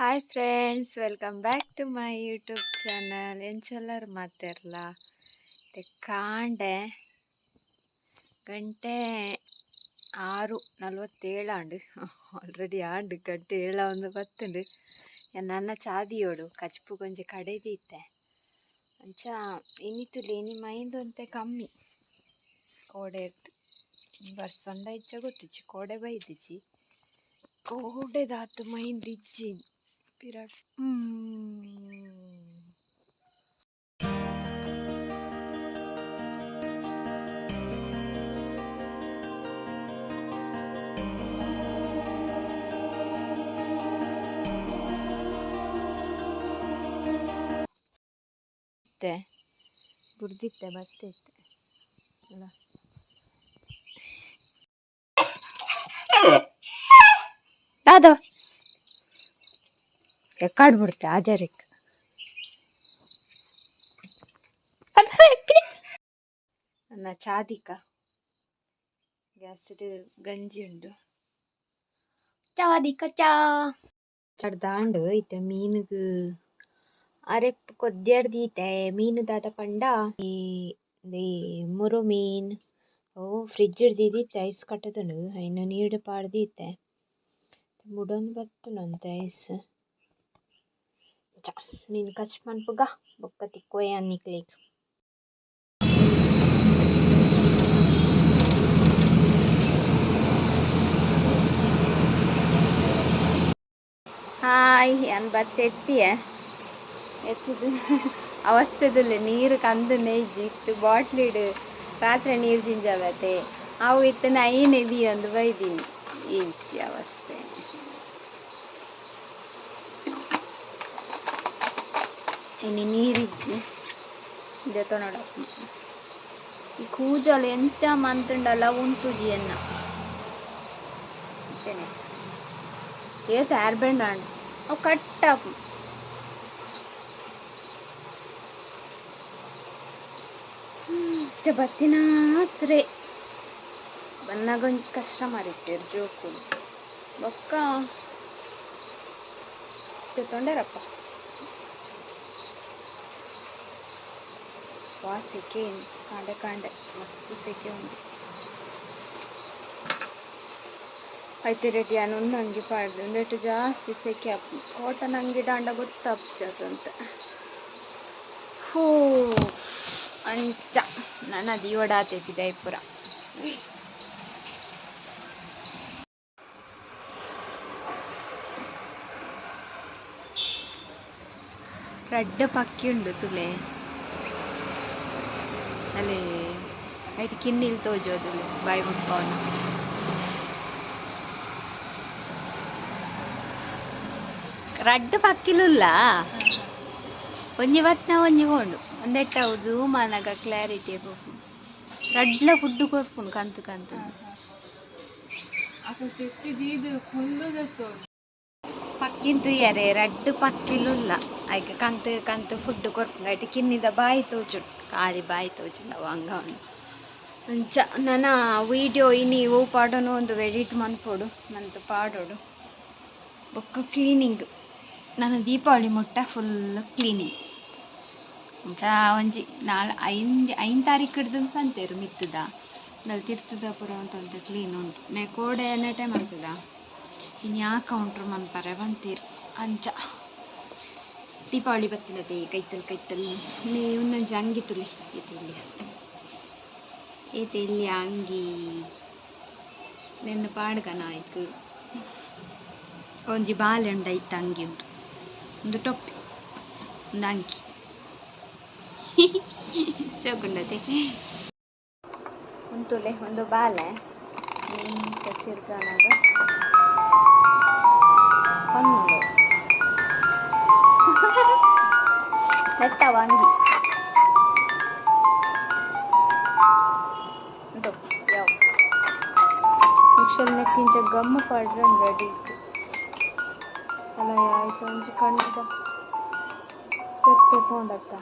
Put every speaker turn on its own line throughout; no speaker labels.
Hi friends, welcome back to my YouTube channel. ಎಂಚೆಲ್ಲರು ಮಾತಾರಲ್ಲ ಕಾಂಡೆ ಗಂಟೆ 6:47 ಆಂಡು ಆಲ್ರೆಡಿ ಆಂಡು ಗಂಟೆ 7 ಒಂದು ಬತ್ತುಂಡು. ನನ್ನ ಚಾದಿಯೋಡು ಕಚ್ಪು ಕೊಂಚ ಕಡೆದೀತೆ ಅಂಚ ಇನಿತುಲಿ ಇನಿ ಮೈಂದು ಅಂತೆ ಕಮ್ಮಿ ಕೋಡೆ ಇರ್ತು ಬರ್ಸೊಂಡ ಇಚ್ಚ ಗೊತ್ತಿಚ್ಚಿ ಕೋಡೆ ಬೈದಿಚ್ಚಿ ಕೋಡೆ ದಾತು ಮೈಂದು ಇಜ್ಜಿ ಪಿರಾಟ್ ಬುಡ್ದಿತ್ತೆ ಬತ್ತಿತ್ತೆ ಅಲ್ಲ ದಾದೋ ಎಕ್ಕಾಡ್ ಬಿಡ್ತೆ ಆಜರಿಕ್ ನನ್ನ ಚಾದಿಕ ಗ್ಯಾಸ್ ಗಂಜಿ ಉಂಡು ಚಾದಿಕ ದಾಂಡು ಐತೆ ಮೀನುಗು ಅರೆಪ್ಪು ಕೊದ್ದಿರ್ದೀತೆ ಮೀನು ದಾದ ಪಂಡ ಈ ಮುರು ಮೀನ್ ಅವು ಫ್ರಿಜ್ ಹಿಡ್ದಿದೀತೆ ಐಸ್ ಕಟ್ಟದನು ಐನು ನೀರು ಪಾಡ್ದೀತೆ ಮುಡೊಂದು ಬತ್ತುನಂತೆ ಐಸ್ ನೀನು ಕಚ್ ಮನ್ಪುಗ ಬೊಕ್ಕ ತಿಕ್ಕೋಯ ಅನ್ನಿಕ್ಲಿಕ್. ಹಾಯ್ ಅನ್ ಬತ್ತೆ ಎತ್ತಿದು ಅವಸ್ಥೆದಲ್ಲಿ ನೀರು ಕಂದು ನೆಯ್ಜಿ ಇತ್ತು ಬಾಟ್ಲಿಡು ರಾತ್ರಿ ನೀರು ಜಿಂಜಾವತ್ತೆ ಅವು ಇತ್ತು ನೈನ್ ಎದಿ ಒಂದು ಬೈದೀನಿ ಈಚಿ ಅವಸ್ಥೆ. ಇನ್ನು ನೀರಿಜ್ಜಿ ಜೊತೆ ನೋಡಪ್ಪ ಈ ಕೂಜಲು ಎಂಚ ಮಂತುಂಡಲ್ಲ ಉಂಟುಜಿ ಎನ್ನ ಏತು ಏರ್ಬೆಂಡ್ ಆಂಡು ಅವು ಕಟ್ಟಪ್ ಬತ್ತಿನ ಹತ್ರ ಬನ್ನಾಗೊಂದು ಕಷ್ಟ ಮಾಡಿತ್ತೇರು ಜೋಕು ಬೊಕ್ಕ ತೊಂಡರಪ್ಪ ವಾ ಸೆಕೆ ಕಾಂಡೆ ಕಾಂಡೆ ಮಸ್ತ್ ಸೆಕೆ ಉಂಟು ಐತೆ ರೆಡಿ ಒಂದು ಅಂಗಿ ಪಾಡ್ದು ಒಂದೆಟ್ಟು ಜಾಸ್ತಿ ಸೆಕೆ ಅಪ್ಪು ಕಾಟನ್ ಅಂಗಿ ದಾಂಡ ಗೊತ್ತಪ್ಸದು ಅಂತ ಹೂ ಅಂಚ ನನ್ನ ದೀವಡಾತೈತಿದೆ ಪುರ ರಡ್ಡ ಪಕ್ಕಿ ಉಂಡು ತುಲೆ ಅಲ್ಲೇ ಐಟ್ ಕಿನ್ನಿಲ್ ತೋಜೋದುಲೆ ಬಾಯಿ ಮುಟ್ಕೊಂಡು ರಡ್ಡು ಪಕ್ಕಿಲುಲ್ಲ ಒಂಜಿ ಬತ್ನ ಒಂಜಿ ಕೊಂಡು ಒಂದೆಟ್ಟ ಜೂಮ್ ಅನಗ ಕ್ಲಾರಿಟಿ ಕೊಪ್ಪು ರಡ್ಲ ಫುಡ್ ಕೊರ್ಪುಂಡು ಕಂತು ಕಂತು ಪಕ್ಕಿಂತು ಯರೆ ರಡ್ಡು ಪಕ್ಕಿಲುಲ್ಲ ಆಯ್ಕೆ ಕಂತು ಕಂತು ಫುಡ್ ಕೊರ್ಪುಂಡು ಐಟ್ ಕಿನ್ನಿದ ಬಾಯಿ ತೋಜುಂಡು ಕಾಲಿ ಬಾಯಿ ತೋಜುಂಡು ಅವು ಹಂಗ ಅಂಚ ನನ್ನ ವೀಡಿಯೋ ಇನಿ ಓ ಪಾಡೋನು ಒಂದು ಎಡಿಟ್ ಮನ್ಪೋಡು ನಂತ ಪಾಡೋಡು ಬೊಕ್ಕ ಕ್ಲೀನಿಂಗ್ ನನ್ನ ದೀಪಾವಳಿ ಮುಟ್ಟ ಫುಲ್ ಕ್ಲೀನಿಂಗ್ ಅಂತ ಒಂಜಿ ಐದು ತಾರೀಕು ಹಿಡ್ದು ಅಂತೇರು ಮಿತ್ತದ ನಲ್ಲಿ ತಿರ್ತದ ಪುರ ಅಂತ ಕ್ಲೀನ್ ಉಂಟು ನೇ ಕೋಡೆ ಎನ್ನೆ ಟೈಮ್ ಆಗ್ತದ ಇನ್ನು ಯಾ ಕೌಂಟ್ರ್ ಮನ್ಪರೆ ಬಂತೀರು ಅಂಚ ದೀಪಾವಳಿ ಬತ್ತಿನತೆ ಕೈತಲ್ ನೀ ಒಂದೊಂಜಿ ಅಂಗಿ ತುಲಿ ಇಲ್ಲಿ ಅಂಗಿ ನೆನ್ನ ಪಾಡ್ಗ ನಾಯ್ಕು ಒಂಜಿ ಬಾಲೆ ಉಂಡ ಇತ್ತ ಅಂಗಿ ಉಂಟು ಒಂದು ಟೊಪ್ಪಿ ಒಂದು ಅಂಗಿ ಸೋಕುಂಡತೆ ಉಂತುಲೆ ಒಂದು ಬಾಲೆ ತಿರ್ಗಾನಾಗ ಹೊನ್ನೋಡು ನೆಟ್ಟವ ಅಂಗಿ ಯಾವ ಮುಕ್ಷಲ್ ನೆಕ್ಕಿಂಚ ಗಮ್ಮ ಪಾಡ್ರೆ ರೆಡಿ ಅಲ್ಲ ಆಯ್ತು ಒಂಜಿ ಕಂಡದ ಕೆಟ್ಟೆ ಪೋಂಡತ್ತ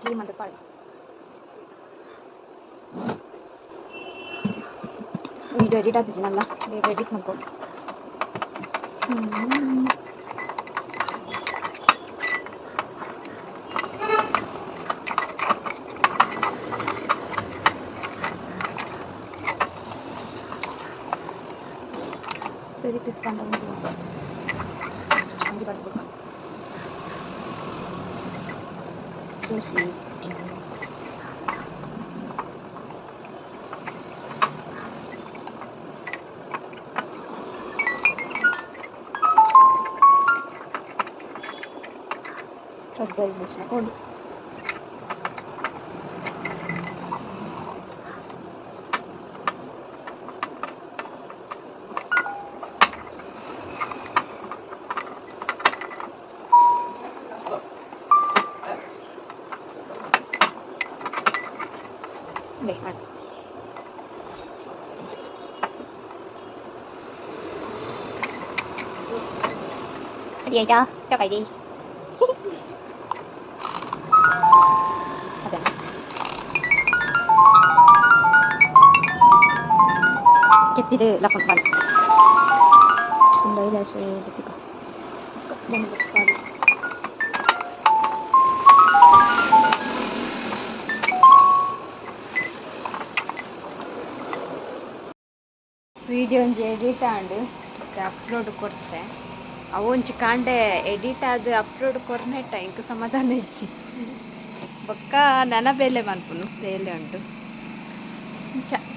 ಕ್ಲೀನ್ ಮಾಡಿ ಪಾಡಿ ವೀಡಿಯೋ ಎಡಿಟ್ ಆಗ್ತಿದ್ದೀನಲ್ಲ ಬೇಗ ಎಡಿಟ್ ಮಾಡ್ಕೊಂಡು ಸರಿ ಪಿಟ್ಕೊಂಡು ಚೆನ್ನಾಗಿ ಬರ್ಬೇಕು ಸೊ ಸ್ವೀಟ್ ಕೊಂಡು đi cho cày đi ಕೆತ್ತಿದೆ ಲಪಕ್ಪಾಲ್ ತುಂಬ ಇದೆ ಶ್ರೀ ವಿಡಿಯೋ ಒಂಜಿ ಎಡಿಟ್ ಆಂಡ್ ಅಪ್ಲೋಡ್ ಕೊಡ್ತೆ ಅವು ಒಂಚಿ ಕಾಂಡೆ ಎಡಿಟ್ ಆದ್ ಅಪ್ಲೋಡ್ ಕೊರ್ನೆಟ್ಟ ಇಂಕ ಸಮಾಧಾನ ಇಜ್ಜಿ ಬೊಕ್ಕ ನನ ಬೇಲೆ ಮನ್ಪುನು ಬೇಲೆ ಉಂಟು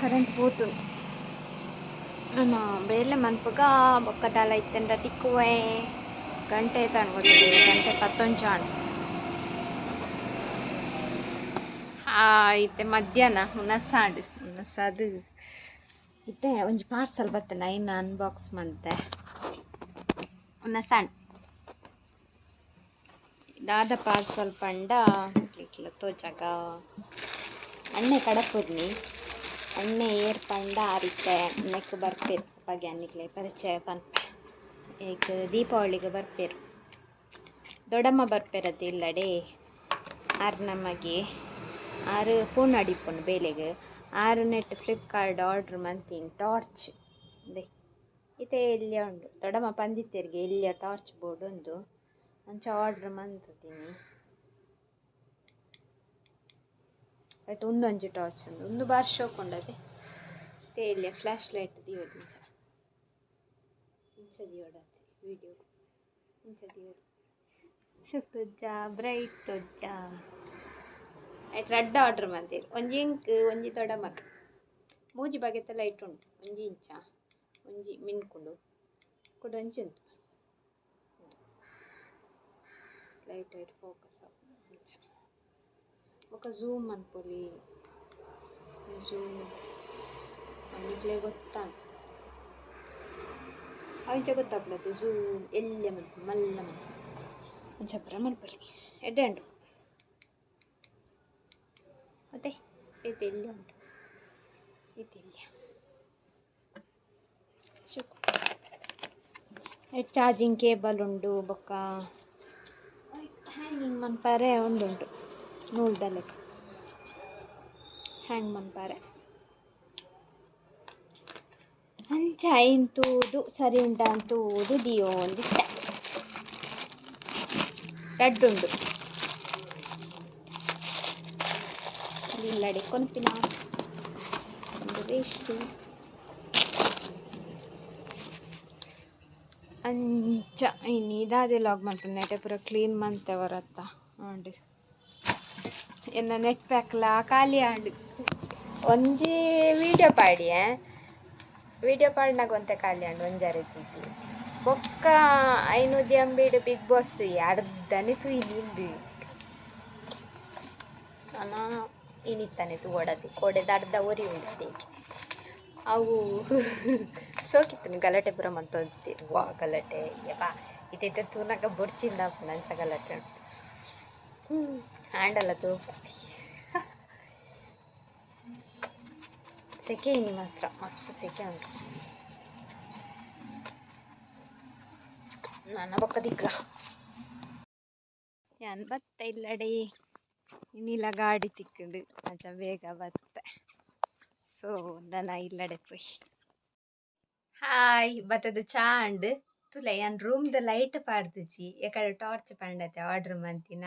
ಕರೆಂಟ್ ಪೋತುಂಡು ನಾನು ಬೇಲೆ ಮನ್ಪುಗ ಬೊಕ್ಕ ದಾಲ ಇತ್ತೆಂಡ ತಿಕ್ಕುವೆ ಗಂಟೆ ತಣ್ಗೊತ್ತಿದೆ ಗಂಟೆ 11 ಆಂಡ್ ಇತ್ತೆ ಮಧ್ಯಾಹ್ನ ಹುನಸಾದು ಇತ್ತೆ ಒಂಜಿ ಪಾರ್ಸಲ್ ಬತ್ತೆ ನೈನ್ ಅನ್ಬಾಕ್ಸ್ ಮಂತೆ ಹುನಸಾಂಡ್ ದಾದ ಪಾರ್ಸಲ್ ಪಂಡ ಇಟ್ಲ ತೋಜಾಗ ಅಣ್ಣೆ ಕಡಪುರ್ನಿ ಅಣ್ಣೆ ಏರ್ ಪಂಡ ಆರಿತ್ತೆ ನೆಕ್ ಬರ್ಪೇರು ಬಗೆ ಅನ್ನಿಕ್ಲೆ ಪರಿಚಯ ಪನ್ಪೆ ಈಗ ದೀಪಾವಳಿಗೆ ಬರ್ಪೇರು ದೊಡ್ಡಮ್ಮ ಬರ್ಪೇರದ್ದು ಇಲ್ಲಡೆ ಆರು ನಮಗೆ ಆರು ಫೋನ್ ಅಡಿಪುನು ಬೇಲೆಗೆ ಆರು ನೆಟ್ ಫ್ಲಿಪ್ಕಾರ್ಟ್ ಆರ್ಡ್ರ್ ಮಂತೀನಿ ಟಾರ್ಚ್ ಅದೇ ಇತ್ತೆ ಎಲ್ಲಿಯ ಉಂಡು ದೊಡ್ಡಮ್ಮ ಪಂದಿತ್ತೆರಿಗೆ ಎಲ್ಲಿಯ ಟಾರ್ಚ್ ಬೋರ್ಡ್ ಒಂದು ಅಂಚ ಆರ್ಡ್ರ್ ಮಂತೀನಿ ಬಟ್ ಒಂದೊಂಜಿ ಟಾರ್ಚ್ ಉಂಡು ಒಂದು ಬಾರಿ ಶೋಕೊಂಡದೆ ಇತ್ತೆ ಎಲ್ಲಿಯ ಫ್ಲ್ಯಾಶ್ ಲೈಟ್ ದಿಯೋಡು ಇಂಚ ದಿಯೋಡತ್ತೆ ವಿಡಿಯೋ ಇಂಚ ದಿಯೋಡು ಶುಕ್ ತೊಜ್ಜ ಬ್ರೈಟ್ ತೊಜ್ಜ ಐಟ್ ರಡ್ಡ ಆರ್ಡ್ರ್ ಮಂತೀರು ಒಂಜಿ ಇಂಕ್ ಒಂಜಿ ದೊಡ್ಡಮ್ಮಕ್ ಮೂಜಿ ಬಗೆತ ಲೈಟ್ ಉಂಟು ಒಂಜಿ ಇಂಚ ಒಂಜಿ ಮಿನ್ಕುಂಡು ಕುಡು ಒಂಜಿ ಉಂಟು ಲೈಟ್ ಫೋಕಸ್ ఒక ಝೂಮ್ ಅನ್ಪೊಲಿ ಝೂಮ್ ಅನ್ನಿಕ್ಲೆ ಗೊತ್ತಾನ ಅಂಚ ಗೊತ್ತಾಗ್ಲತ್ತೆ ಝೂಮ್ ಎಲ್ಲೆ ಮನ್ಪು ಮಲ್ಲ ಮನ್ಪು ಅಂಚಪ್ರ ಮನ್ಪೊಲಿ ಎಡ್ಡೆ ಉಂಟು ಮತ್ತೆ ಇದು ಎಲ್ಲಿ ಉಂಟು ಇದೆಲ್ಲ ಚಾರ್ಜಿಂಗ್ ಕೇಬಲ್ ಉಂಡು ಬೊಕ್ಕ ಹ್ಯಾಂಗಿಂಗ್ ಮನ್ಪಾರೆ ಒಂದುಂಟು ನೂಲ್ದಲೆ ಹ್ಯಾಂಗ್ ಮನ್ಪಾರೆ ಅಂಚ ಇಂತೂದು ಸರಿ ಉಂಟ ಅಂತೂದು ದಿಯೋ ಒಂದು ರಡ್ಡುಂಡು ಇಲ್ಲಡೆ ಕೊನ್ಪಿನ ಒಂದು ವೇಸ್ಟು ಅಂಚ ಇನ್ನು ಇದಾದೆ ಲಾಗ್ ಮಾಡ್ತಾನೆ ನೆಟೆ ಪೂರ ಕ್ಲೀನ್ ಮಂತೆವರತ್ತ ಆಂಡು ಎನ್ನ ನೆಟ್ ಪ್ಯಾಕ್ಲ ಖಾಲಿ ಆಂಡು ಒಂಜಿ ವೀಡಿಯೋ ಪಾಡಿನಾಗ ಒಂತೆ ಖಾಲಿ ಆಂಡು ಒಂಜಾರೆ GB ಬೊಕ್ಕ ಐನೂದಿ ಅಂಬೇಡು ಬಿಗ್ ಬಾಸ್ ಅರ್ಧನೆ ತುಯ್ಲಿಂದು ನಾನು ಇನಿತ್ತಾನೆ ತೂಡದೆ ಕೊಡೆದ ಅರ್ಧ ಒರಿ ಉಂಟು ಅವು ಸೋಕಿತ್ತು ಗಲಾಟೆ ಪುರ ಮಂತೊಂತಿರುವ ಗಲಾಟೆ ಯಪ್ಪಾ ಇತ್ತೆ ತೂನಾಗ ಬೊಡ್ಚಿಂದ ನಂಚ ಗಲಾಟೆ ಉಂಟು ಹ್ಯಾಂಡಲ್ಲ ತೂಪ ಸೆಕೆ ಇನಿ ಮಾತ್ರ ಮಸ್ತ್ ಸೆಕೆ ಉಂಟು ನನ್ನ ಬೊಕ್ಕ ದಿಕ್ಕ ಯಾನ್ ಬತ್ತ ಇಲ್ಲಡೆ ಇನ್ನಿಲ್ಲ ಗಾಡಿ ತಿಕ್ಕುಂಡು ಅಂಚ ಬೇಗ ಬತ್ತೆ ಸೊ ದನ ಇಲ್ಲಡೆ ಪೋಯ್ ಹಾಯ್ ಬತ್ತದ ಚಾಂಡ್ ತುಲೆ ಯಾನ್ ರೂಮ್ದ ಲೈಟ್ ಪಾಡ್ದಿಜಿ ಎಕಡೆ ಟಾರ್ಚ್ ಪಂಡತೆ ಆರ್ಡರ್ ಮಂತಿನ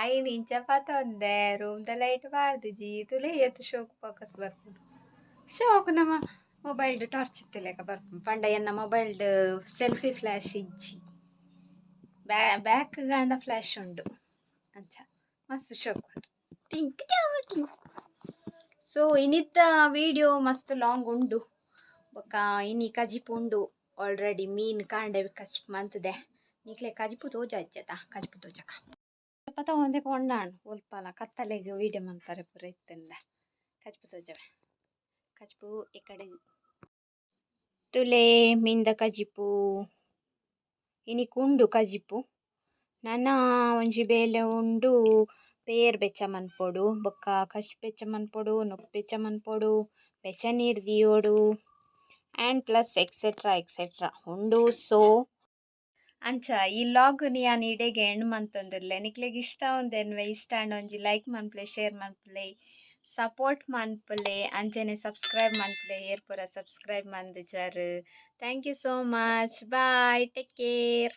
ಐನ್ ಇಂಚ ಪತ್ತೊಂದೆ ರೂಮ್ದ ಲೈಟ್ ಪಾಡ್ದಿಜಿ ತುಲೆ ಎತ್ತು ಶೋಕ್ ಫೋಕಸ್ ಬರ್ಪುಂಡು ಶೋಕ್ ನಮ ಮೊಬೈಲ್ಡ್ ಟಾರ್ಚ್ ಇತ್ತಿಲೆಕ ಬರ್ಪುಂಡು ಪಂಡ ಎನ್ನ ಮೊಬೈಲ್ಡ್ ಸೆಲ್ಫಿ ಫ್ಲಾಶ್ ಇಜ್ಜಿ ಬ್ಯಾಕ್ ಗಾಂಡ ಫ್ಲಾಶ್ ಉಂಡು ಅಂಚ ಮಸ್ತ್ ಶೋಕ್ ಉಂಡು ಟಿಂಕ್ ಟಿಂಕ್. ಸೊ ಇನಿತ್ತ ವಿಡಿಯೋ ಮಸ್ತ್ ಲಾಂಗ್ ಉಂಡು ಬೊಕ್ಕ ಇನಿ ಕಜಿಪು ಉಂಡು ಆಲ್ರೆಡಿ ಮೀನ್ ಕಾಂಡೆ ಕಜಿಪು ಮಂತದೆ ನಿಕ್ಲೆ ಕಜಿಪು ತೋಜ ಇಜ್ಜದ ಕಜಿಪು ತೋಜಕ ಪತ ಒಂದೆ ಪೊಂಡಾಣು ಒಲ್ಪಲ ಕತ್ತಲೆಗ್ ವಿಡಿಯೋ ಮನ್ಪರೆ ಪೂರ ಇತ್ತಂದ ಕಜಿಪು ತೋಜವೆ ಕಜಿಪು ಈ ಕಡೆ ತುಲೆ ಮಿಂದ ಕಜಿಪು ಇನಿ ಕುಂಡು ಕಜಿಪು ನನ್ನ ಒಂಜಿ ಬೇಲೆ ಉಂಡು ಪೇರ್ ಬೆಚ್ಚ ಮನ್ಪೊಡು ಬೊಕ್ಕ ಕಶ್ ಬೆಚ್ಚ ಮನ್ಪೊಡು ನೊಪ್ಪು ಬೆಚ್ಚ ಮನ್ಪೊಡು ಬೆಚ್ಚ ನೀರು ದಿಯೋಡು ಆ್ಯಂಡ್ ಪ್ಲಸ್ ಎಕ್ಸೆಟ್ರಾ ಉಂಡು. ಸೊ ಅಂಚ ಈ ಲಾಗ್ ಯಾನ್ ಇಡೆಗೆ ಎಂಡ್ ಮಂತೊಂದುಲ್ಲೆ ನಿಕ್ಲೆಗ್ ಇಷ್ಟ ಒಂದೆನ್ವೆ ಇಷ್ಟ ಅಂಡ್ ಒಂಜಿ ಲೈಕ್ ಮನ್ಪುಲೆ ಶೇರ್ ಮನ್ಪುಲೆ ಸಪೋರ್ಟ್ ಮನ್ಪುಲೆ ಅಂಚನೆ ಸಬ್ಸ್ಕ್ರೈಬ್ ಮನ್ಪುಲೆ ಏರ್ ಪೂರ ಸಬ್ಸ್ಕ್ರೈಬ್ ಮಂದಿಜರ್. Thank you so much. Bye, take care.